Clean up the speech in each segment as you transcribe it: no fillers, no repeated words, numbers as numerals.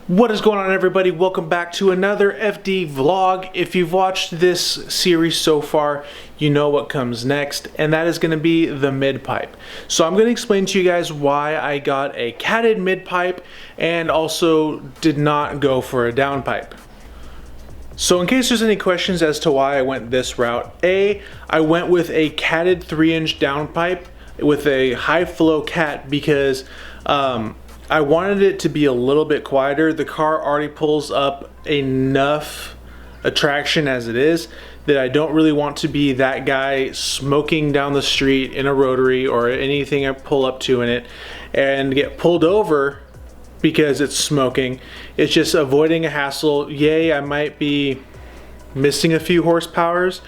What is going on, everybody? Welcome back to another FD vlog. If you've watched this series so far, you know what comes next, and that is going to be the mid-pipe. So I'm going to explain to you guys why I got a catted mid-pipe and also did not go for a downpipe. So in case there's any questions as to why I went this route, I went with a catted 3-inch downpipe with a high flow cat because I wanted it to be a little bit quieter. The car already pulls up enough attraction as it is that I don't really want to be that guy smoking down the street in a rotary or anything I pull up to in it and get pulled over because it's smoking. It's just avoiding a hassle. Yay, I might be missing a few horsepowers,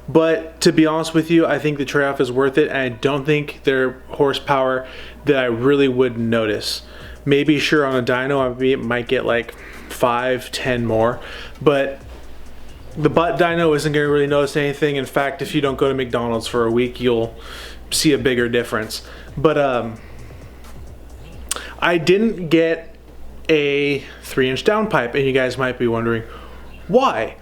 but to be honest with you, I think the trade-off is worth it, and I don't think they're horsepower that I really would notice. Maybe sure on a dyno I might get like 5-10 more, but the butt dyno isn't going to really notice anything. In fact, if you don't go to McDonald's for a week, you'll see a bigger difference. But I didn't get a 3-inch downpipe, and you guys might be wondering why.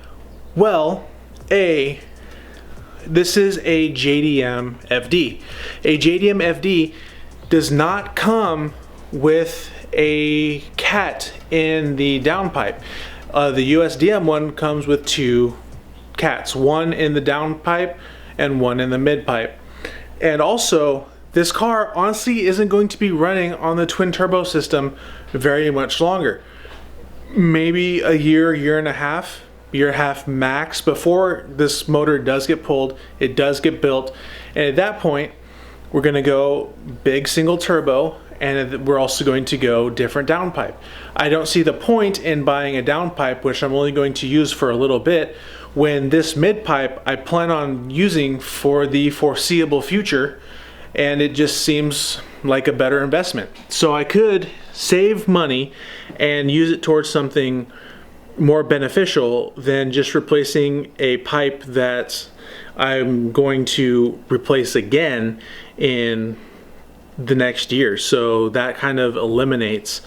Well, this is a JDM FD. A JDM FD does not come with a cat in the downpipe. The USDM one comes with 2 cats, one in the downpipe and one in the midpipe. And also, this car honestly isn't going to be running on the twin turbo system very much longer. Maybe a year and a half max before this motor does get pulled, it does get built, and at that point we're going to go big single turbo, and we're also going to go different downpipe. I don't see the point in buying a downpipe, which I'm only going to use for a little bit, when this midpipe I plan on using for the foreseeable future, and it just seems like a better investment. So I could save money and use it towards something more beneficial than just replacing a pipe that I'm going to replace again in the next year. So that kind of eliminates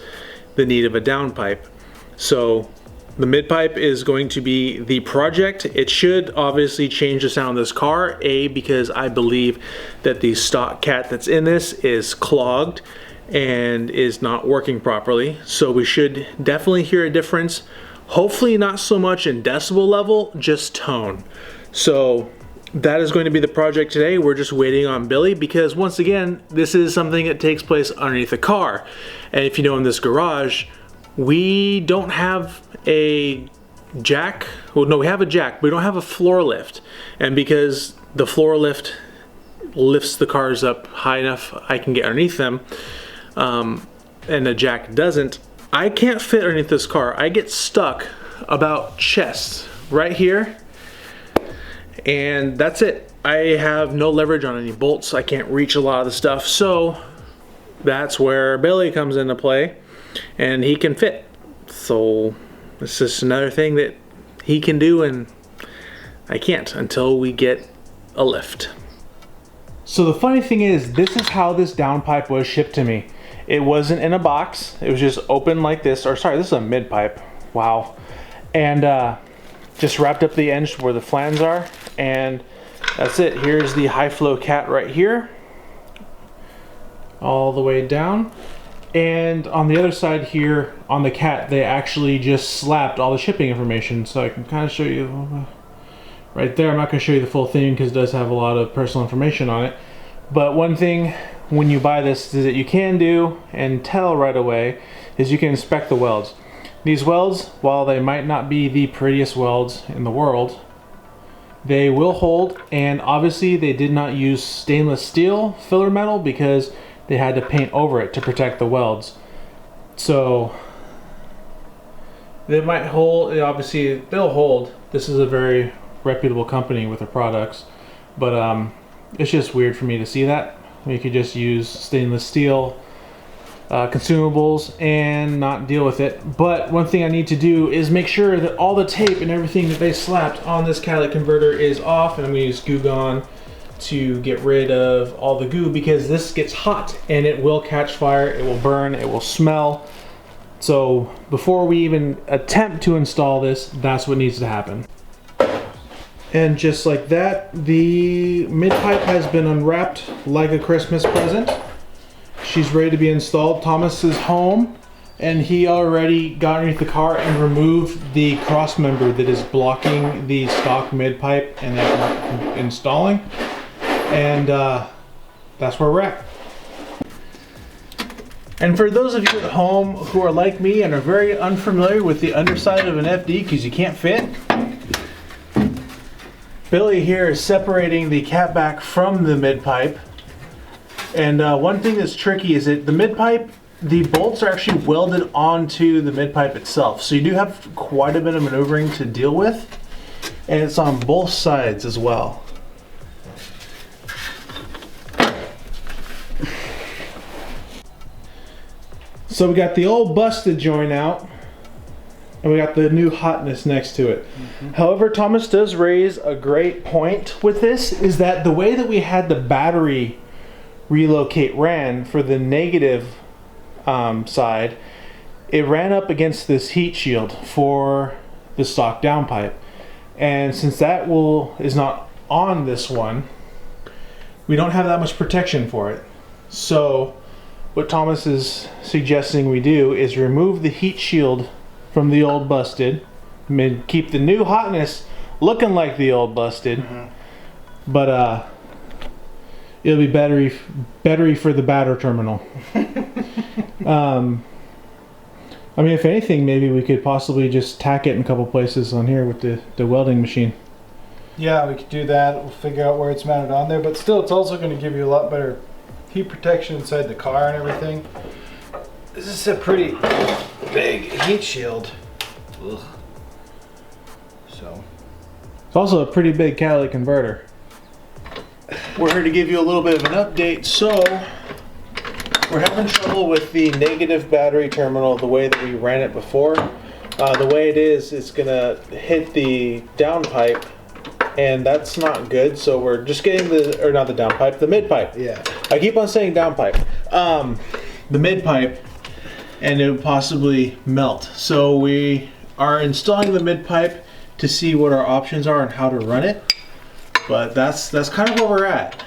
the need of a downpipe. So the midpipe is going to be the project. It should obviously change the sound of this car, because I believe that the stock cat that's in this is clogged and is not working properly. So we should definitely hear a difference. Hopefully not so much in decibel level, just tone. So that is going to be the project today. We're just waiting on Billy because, once again, this is something that takes place underneath the car. And if you know, in this garage, we don't have a jack. Well, no, we have a jack, but we don't have a floor lift. And because the floor lift lifts the cars up high enough I can get underneath them, and the jack doesn't, I can't fit underneath this car. I get stuck about chest right here, and that's it. I have no leverage on any bolts. I can't reach a lot of the stuff, so that's where Billy comes into play, and he can fit. So it's just another thing that he can do and I can't until we get a lift. So the funny thing is, this is how this downpipe was shipped to me. It wasn't in a box. It was just open like this. Or sorry, this is a mid-pipe. Wow. And just wrapped up the ends where the flans are. And that's it. Here's the high flow cat right here. All the way down. And on the other side here, on the cat, they actually just slapped all the shipping information. So I can kind of show you right there. I'm not going to show you the full thing because it does have a lot of personal information on it. But one thing when you buy this is that you can do and tell right away is you can inspect the welds. These welds, while they might not be the prettiest welds in the world, they will hold, and obviously they did not use stainless steel filler metal because they had to paint over it to protect the welds. So they might hold, obviously they'll hold. This is a very reputable company with their products, but it's just weird for me to see that. You could just use stainless steel consumables and not deal with it. But one thing I need to do is make sure that all the tape and everything that they slapped on this catalytic converter is off, and I'm going to use Goo Gone to get rid of all the goo, because this gets hot and it will catch fire, it will burn, it will smell. So before we even attempt to install this, that's what needs to happen. And just like that, the mid-pipe has been unwrapped like a Christmas present. She's ready to be installed. Thomas is home, and he already got underneath the car and removed the cross member that is blocking the stock mid-pipe and then installing. And that's where we're at. And for those of you at home who are like me and are very unfamiliar with the underside of an FD because you can't fit, Billy here is separating the catback from the mid-pipe. And one thing that's tricky is that the mid-pipe, the bolts are actually welded onto the mid-pipe itself. So you do have quite a bit of maneuvering to deal with. And it's on both sides as well. So we got the old busted joint out, and we got the new hotness next to it. However, Thomas does raise a great point with this, is that the way that we had the battery relocate ran for the negative side, it ran up against this heat shield for the stock downpipe. And since that is not on this one, we don't have that much protection for it. So what Thomas is suggesting we do is remove the heat shield from the old busted, keep the new hotness looking like the old busted, but it'll be battery for the batter terminal. I mean, if anything, maybe we could possibly just tack it in a couple places on here with the welding machine. Yeah, we could do that. We'll figure out where it's mounted on there, but still, it's also going to give you a lot better heat protection inside the car and everything. This is a pretty big heat shield. Ugh. So it's also a pretty big catalytic converter. We're here to give you a little bit of an update. So we're having trouble with the negative battery terminal the way that we ran it before. The way it is, it's gonna hit the downpipe, and that's not good. So we're just getting not the downpipe, the mid-pipe. yeah. I keep on saying downpipe. The mid-pipe, and it would possibly melt. So we are installing the mid-pipe to see what our options are and how to run it. But that's kind of where we're at.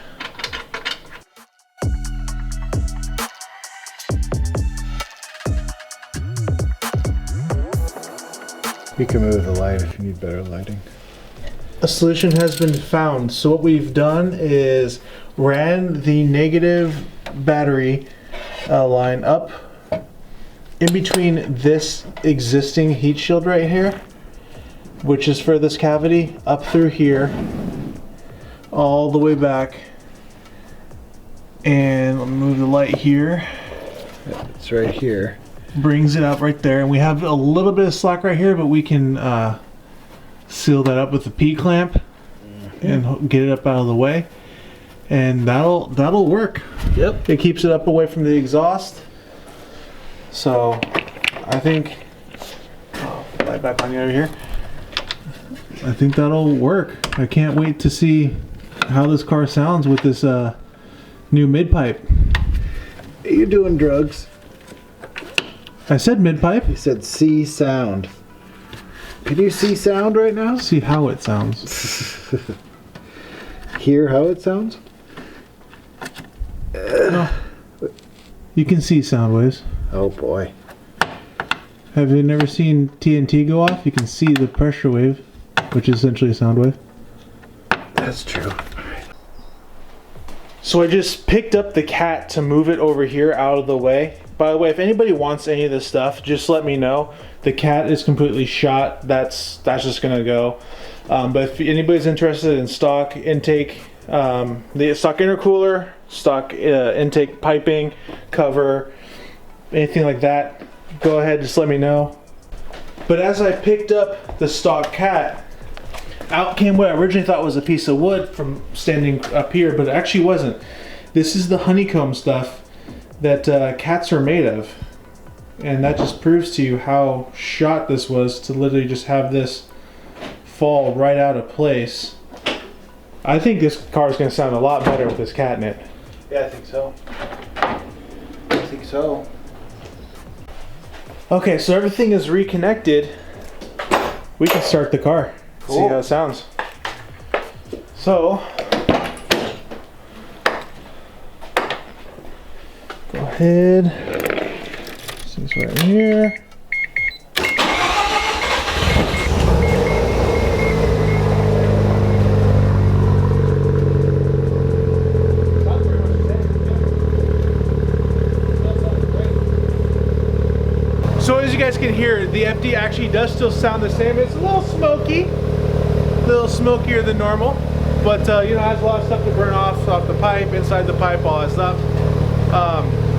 You can move the light if you need better lighting. A solution has been found. So what we've done is ran the negative battery line up in between this existing heat shield right here, which is for this cavity, up through here, all the way back. And let me move the light here. It's right here. Brings it up right there, and we have a little bit of slack right here, but we can seal that up with the P-clamp and get it up out of the way, and that'll work. Yep. It keeps it up away from the exhaust. So I think, light back on you over here. I think that'll work. I can't wait to see how this car sounds with this new mid-pipe. Are you doing drugs? I said mid-pipe. You said see sound. Can you see sound right now? See how it sounds. Hear how it sounds? No. You can see sound waves. Oh boy. Have you never seen TNT go off? You can see the pressure wave, which is essentially a sound wave. That's true. So I just picked up the cat to move it over here out of the way. By the way, if anybody wants any of this stuff, just let me know. The cat is completely shot. That's just gonna go. But if anybody's interested in stock intake, the stock intercooler, stock intake piping, cover, anything like that, go ahead, just let me know. But as I picked up the stock cat, out came what I originally thought was a piece of wood from standing up here, but it actually wasn't. This is the honeycomb stuff that cats are made of. And that just proves to you how shot this was to literally just have this fall right out of place. I think this car is going to sound a lot better with this cat in it. Yeah, I think so. I think so. Okay, so everything is reconnected. We can start the car. Cool. See how it sounds. So, go ahead. This is right here. So as you guys can hear, the FD actually does still sound the same. It's a little smoky, a little smokier than normal, but you know, it has a lot of stuff to burn off the pipe, inside the pipe, all that stuff.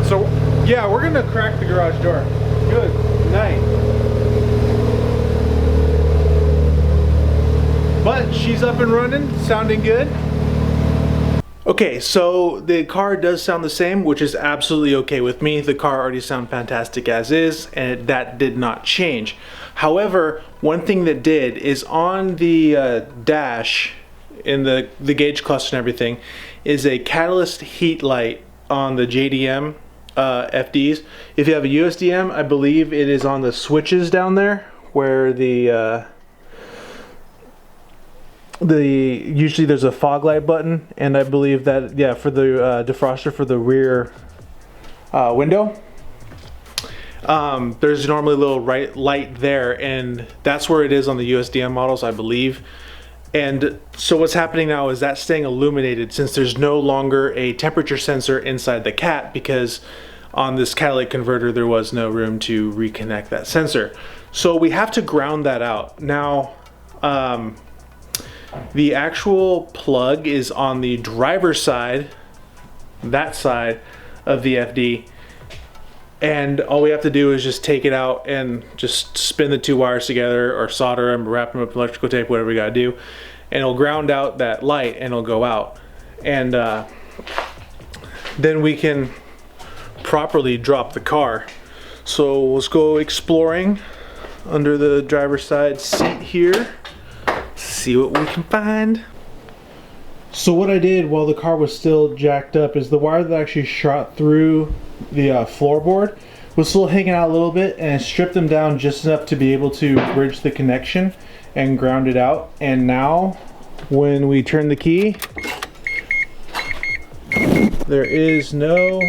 So yeah, we're gonna crack the garage door. Good night. But she's up and running, sounding good. Okay, so the car does sound the same, which is absolutely okay with me. The car already sounds fantastic as is, and that did not change. However, one thing that did is on the dash, in the gauge cluster and everything, is a catalyst heat light on the JDM FDs. If you have a USDM, I believe it is on the switches down there, where usually there's a fog light button, and I believe that, yeah, for the defroster for the rear window, there's normally a little light there, and that's where it is on the USDM models, I believe. And so what's happening now is that's staying illuminated since there's no longer a temperature sensor inside the cat, because on this catalytic converter there was no room to reconnect that sensor. So we have to ground that out. Now, the actual plug is on the driver's side, that side of the FD, and all we have to do is just take it out and just spin the two wires together, or solder them, wrap them up in electrical tape, whatever we gotta do, and it'll ground out that light and it'll go out. And then we can properly drop the car. So let's go exploring under the driver's side seat here. See what we can find. So what I did while the car was still jacked up is the wire that actually shot through the floorboard was still hanging out a little bit, and I stripped them down just enough to be able to bridge the connection and ground it out. And now when we turn the key, there is no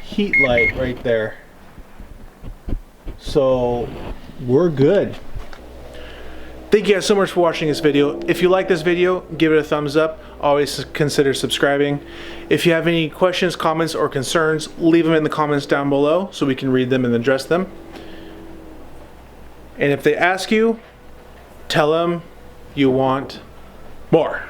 heat light right there. So we're good. Thank you guys so much for watching this video. If you like this video, give it a thumbs up. Always consider subscribing. If you have any questions, comments, or concerns, leave them in the comments down below so we can read them and address them. And if they ask you, tell them you want more.